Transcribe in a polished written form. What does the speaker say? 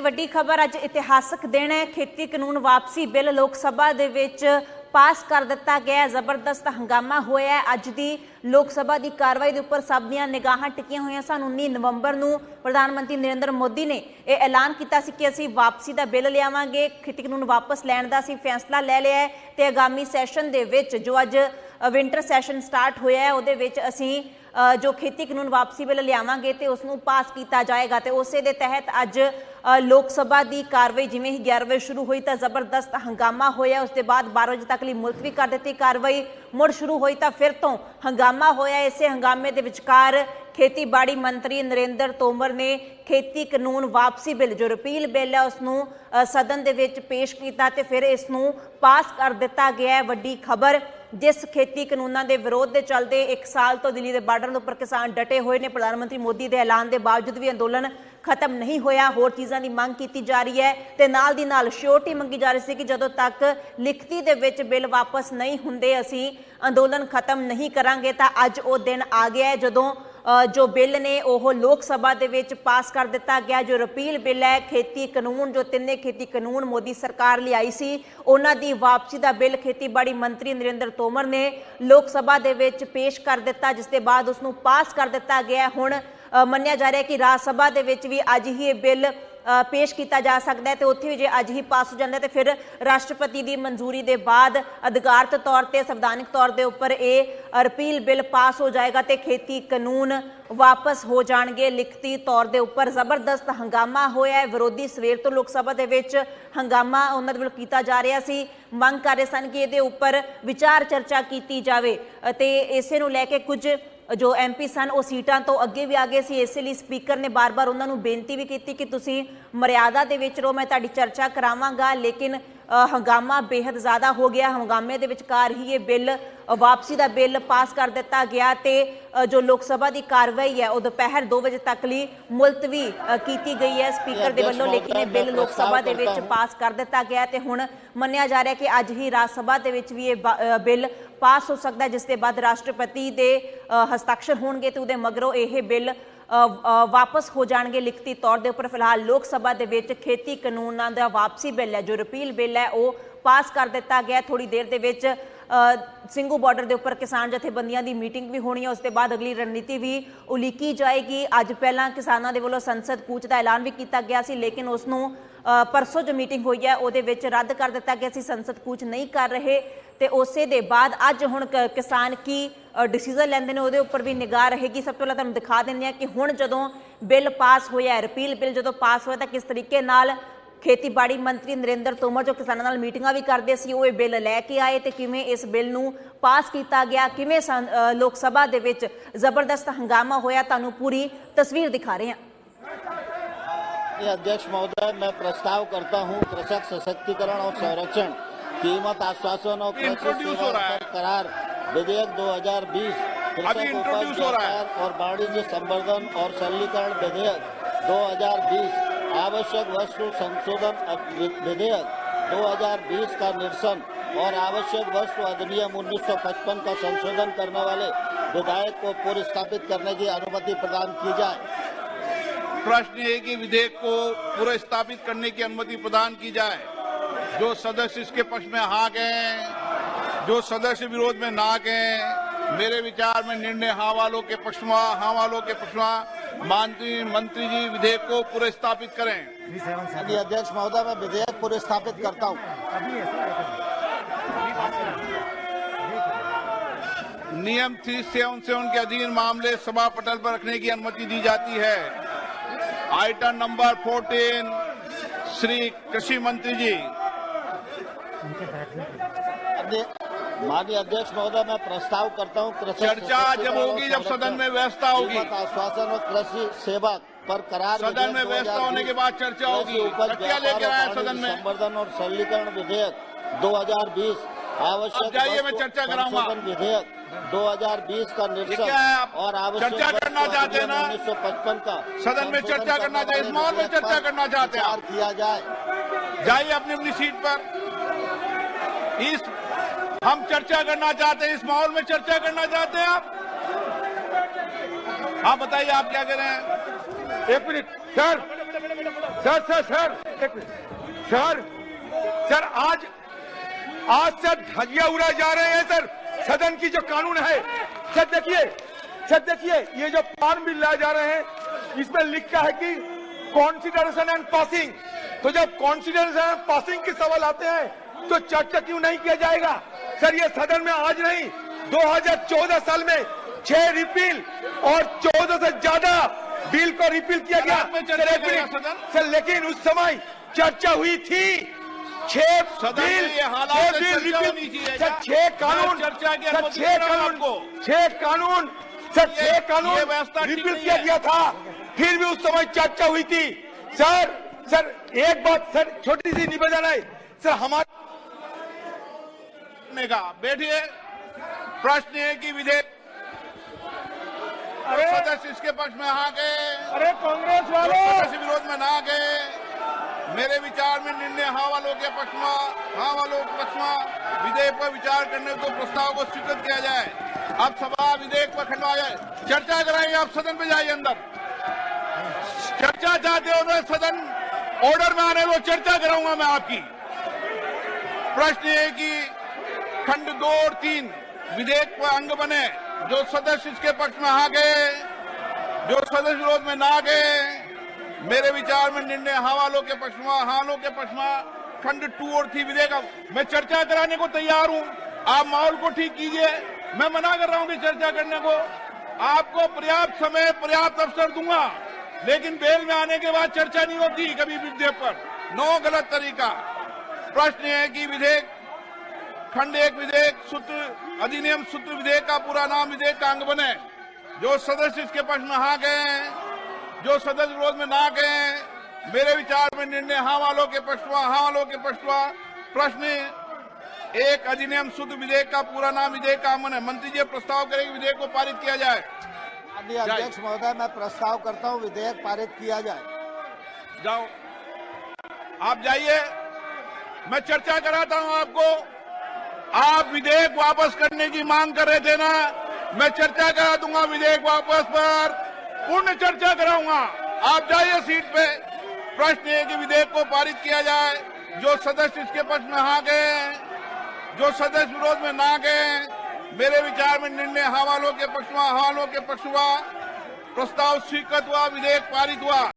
ਵੱਡੀ ਖਬਰ ਅੱਜ ਇਤਿਹਾਸਕ ਦਿਨ ਹੈ। ਖੇਤੀ ਕਾਨੂੰਨ ਵਾਪਸੀ ਬਿੱਲ ਲੋਕ ਸਭਾ ਦੇ ਵਿੱਚ ਪਾਸ ਕਰ ਦਿੱਤਾ ਗਿਆ। ਜ਼ਬਰਦਸਤ ਹੰਗਾਮਾ ਹੋਇਆ ਹੈ। ਅੱਜ ਦੀ ਲੋਕ ਸਭਾ ਦੀ ਕਾਰਵਾਈ ਦੇ ਉੱਪਰ ਸਭ ਦੀਆਂ ਨਿਗਾਹਾਂ ਟਿਕੀਆਂ ਹੋਈਆਂ ਸਨ। 19 ਨਵੰਬਰ ਨੂੰ ਪ੍ਰਧਾਨ ਮੰਤਰੀ ਨਰਿੰਦਰ ਮੋਦੀ ਨੇ ਇਹ ਐਲਾਨ ਕੀਤਾ ਸੀ ਕਿ ਅਸੀਂ ਵਾਪਸੀ ਦਾ ਬਿੱਲ ਲਿਆਵਾਂਗੇ। ਖੇਤੀ ਕਾਨੂੰਨ ਵਾਪਸ ਲੈਣ ਦਾ ਅਸੀਂ ਫੈਸਲਾ ਲੈ ਲਿਆ ਹੈ ਤੇ ਆਗਾਮੀ ਸੈਸ਼ਨ ਦੇ ਵਿੱਚ ਜੋ ਅੱਜ ਵਿੰਟਰ ਸੈਸ਼ਨ ਸਟਾਰਟ ਹੋਇਆ ਹੈ ਉਹਦੇ ਵਿੱਚ ਅਸੀਂ जो खेती कानून वापसी बिल लियावांगे तो उसनूं पास किया जाएगा। तो उस दे तहत अज लोक सभा की कार्रवाई जिवें ही 11 बजे शुरू हुई तो जबरदस्त हंगामा होया। उसके बाद 12 बजे तक लई मुलतवी कर दी। कार्रवाई मुड़ शुरू हुई तो फिर तो हंगामा होया। इस हंगामे के विचकार खेतीबाड़ी मंत्री नरेंद्र तोमर ने खेती कानून वापसी बिल जो रिपील बिल है उसनूं सदन दे विच पेश किया तो फिर इसनूं पास कर दिता गया है। वड्डी खबर जिस खेती कानूनों के विरोध के चलते 1 साल तो दिल्ली के बार्डर उपर किसान डटे हुए ने। प्रधानमंत्री मोदी के ऐलान के बावजूद भी अंदोलन खत्म नहीं होया। होर चीज़ों की मंग की जा रही है तो नाल दी नाल श्योरिटी मंगी जा रही है कि जदों तक लिखती दे विच बिल वापस नहीं हुंदे असीं अंदोलन खत्म नहीं करांगे। तो अज वो दिन आ गया है जदों जो बिल ने वह लोक सभा दे विच पास कर दिता गया। जो रिपील बिल है खेती कानून जो तिन्ने खेती कानून मोदी सरकार लियाई सी उन्हां दी वापसी का बिल खेतीबाड़ी मंत्री नरेंद्र तोमर ने लोक सभा दे विच पेश कर दिता जिस दे बाद उसनूं पास कर दिता गया। हुण मन्निया जा रहा है कि राज सभा दे विच भी अज ही ये बिल पेश किया जा सकता है तो उत्थे भी जे अज ही पास हो जाता है तो फिर राष्ट्रपति की मंजूरी के बाद अधिकारत तौर पर संवैधानिक तौर के उपर यह रिपील बिल पास हो जाएगा तो खेती कानून वापस हो जाएंगे लिखती तौर के उपर। जबरदस्त हंगामा होया है। विरोधी सवेर तो लोक सभा के विच हंगामा उन्होंने वालों किया जा रहा सी। मंग कर रहे सन कि ये उपर विचार चर्चा की जाए तो इसे नूं लैके कुछ जो MP सन वो सीटां तो अगे भी आ गए सी। इस लिए स्पीकर ने बार बार उन्होंने बेनती भी की कि तुसीं मर्यादा दे विच रहो मैं तुहाडी चर्चा करावांगा। लेकिन हंगामा बेहद ज़्यादा हो गया। हंगामे दे विचकार ही ये बिल वापसी का बिल पास कर दिता गया तो जो लोक सभा की कार्रवाई है वह दोपहर 2 बजे तक लिए मुलतवी की गई है स्पीकर के वलों। लेकिन ये बिल लोक सभा के विच पास कर दिता गया तो हुण मन्निया जा रहा है कि अज ही राज सभा के विच भी ये बिल पास हो सकता है जिसके बाद राष्ट्रपति के हस्ताक्षर होणगे तो उहदे मगरों यह बिल वापस हो जाएंगे लिखती तौर के उपर। फिलहाल लोक सभा के विच खेती कानूनों का वापसी बिल है जो रिपील बिल है वो पास कर दिता गया। थोड़ी देर के विच ਸਿੰਘੂ बॉर्डर के उपर किसान जथेबंदियों की मीटिंग भी होनी है। उसके बाद अगली रणनीति भी उलीकी जाएगी। अज पहला किसानों के वलों संसद कूच का ऐलान भी किया गया सी लेकिन उसनूं परसों जो मीटिंग हुई है वो रद्द कर दिता गया सी। संसद कूच नहीं कर रहे तो उस दे बाद अज हुण किसान की डिसीजन लैंदे ने उहदे उपर भी निगाह रहेगी। सब तो पहले तुहानूं दिखा दिंदे आ कि हुण जदों बिल पास होया रिपील बिल जदों पास होया तो किस तरीके नाल खेतीबाड़ी मंत्री नरेंद्र तोमर जो किसानों नाल मीटिंगां भी करते सी वो बिल लैके आए तो किवें इस बिल नूं पास किया गया किवें लोक सभा दे विच जबरदस्त हंगामा होया। तुहानूं पूरी तस्वीर दिखा रहे हैं। अध्यक्ष महोदय मैं प्रस्ताव करता हूं कृषक सशक्तिकरण और संरक्षण कीमत आश्वासन और कृषि करार विधेयक 2020 कृषक उपज व्यापार और वाणिज्य संवर्धन और सरलीकरण विधेयक 2020 आवश्यक वस्तु संशोधन विधेयक 2020 का निरसन और आवश्यक वस्तु अधिनियम 1955 का संशोधन करने वाले विधेयक को पुनर्स्थापित करने की अनुमति प्रदान की जाए। प्रश्न है कि विधेयक को पुनर्स्थापित करने की अनुमति प्रदान की जाए। जो सदस्य इसके पक्ष में हाँ कहें जो सदस्य विरोध में ना कहें मेरे विचार में निर्णय हाँ वालों के पक्ष में मंत्री जी विधेयक को पुनर्स्थापित करें। अध्यक्ष महोदय मैं विधेयक पुनर्स्थापित करता हूं। नियम 377 के अधीन मामले सभा पटल पर रखने की अनुमति दी जाती है। आइटम नंबर 14 श्री कृषि मंत्री जी। माननीय अध्यक्ष महोदय मैं प्रस्ताव करता हूं चर्चा जब होगी जब सदन में व्यवस्था होगी। आश्वासन और कृषि सेवा पर करार सदन में व्यवस्था होने के बाद चर्चा होगी। क्या लेकर आया सदन में संवर्धन और सरलीकरण विधेयक 2020 आवश्यक जाइए मैं चर्चा कराऊंगा। विधेयक 2020 का निरसन और आवश्यक चर्चा करना चाहते हैं ना 1955 का सदन में चर्चा करना चाहिए। इस माहौल में चर्चा करना चाहते हैं किया जाए। जाइए अपनी अपनी सीट पर। हम चर्चा करना चाहते हैं। इस माहौल में चर्चा करना चाहते हैं आप बताइए आप क्या कह रहे हैं। 1 मिनट सर एक मिनट सर आज सर धजिया उड़ाए जा रहे हैं सर। सदन की जो कानून है सर देखिए ये जो फॉर्म बिल लाए जा रहे हैं इसमें लिखा है कि कॉन्सिडरेशन एंड पासिंग। तो जब कॉन्सिडरेशन एंड पासिंग के सवाल आते हैं तो चर्चा क्यों नहीं किया जाएगा सर? ये सदन में आज नहीं 2014 साल में 6 रिपील और 14 से ज्यादा बिल को रिपील किया गया सर, लेकिन उस समय चर्चा हुई थी 6 बिल रिपील सर, 6 कानून रिपील किया गया था, फिर भी उस समय चर्चा हुई थी सर। एक बात सर, छोटी सी निवेदन है सर हमारे बैठिए। प्रश्न है कि विधेयक सदस्य इसके पक्ष में आ गए, अरे कांग्रेस वालों सदस्य विरोध में ना गए। मेरे विचार में निर्णय हाँ वालों के पक्ष में विधेयक पर विचार करने को प्रस्ताव को स्वीकृत किया जाए। अब सभा विधेयक पर खंडवा जाए, चर्चा कराएंगे। आप सदन में जाइए, अंदर चर्चा चाहते हो तो सदन ऑर्डर में आने को चर्चा कराऊंगा मैं आपकी। प्रश्न है कि खंड 2 और 3 विधेयक पर अंग बने। जो सदस्य इसके पक्ष में आ गए, जो सदस्य विरोध में ना गए। मेरे विचार में निर्णय हाँ वालों के पक्ष में खंड 2 और 3 विधेयक। मैं चर्चा कराने को तैयार हूं, आप माहौल को ठीक कीजिए। मैं मना कर रहा हूं कि चर्चा करने को। आपको पर्याप्त समय पर्याप्त अवसर दूंगा, लेकिन बेल में आने के बाद चर्चा नहीं होती कभी विधेयक पर। नो, गलत तरीका। प्रश्न है कि विधेयक खंड 1 विधेयक सूत्र अधिनियम सूत्र विधेयक का पूरा नाम विधेयक का अंग बने। जो सदस्य इसके पक्ष में हाँ गए, जो सदस्य विरोध में ना गए। मेरे विचार में निर्णय हाँ वालों के पक्ष में। प्रश्न 1 अधिनियम सूत्र विधेयक का पूरा नाम विधेयक का अंग बने। मंत्री जी प्रस्ताव करेंगे विधेयक को पारित किया जाए। अध्यक्ष महोदय, मैं प्रस्ताव करता हूं विधेयक पारित किया जाए। जाओ, आप जाइए, मैं चर्चा कराता हूं आपको। आप विधेयक वापस करने की मांग कर रहे थे ना, मैं चर्चा करा दूंगा विधेयक वापस पर, पूर्ण चर्चा कराऊंगा। आप जाइए सीट पे। प्रश्न है कि विधेयक को पारित किया जाए। जो सदस्य इसके पक्ष में हाँ गए, जो सदस्य विरोध में ना गए। मेरे विचार में निर्णय हाँ वालों के पक्ष में प्रस्ताव स्वीकृत हुआ, विधेयक पारित हुआ।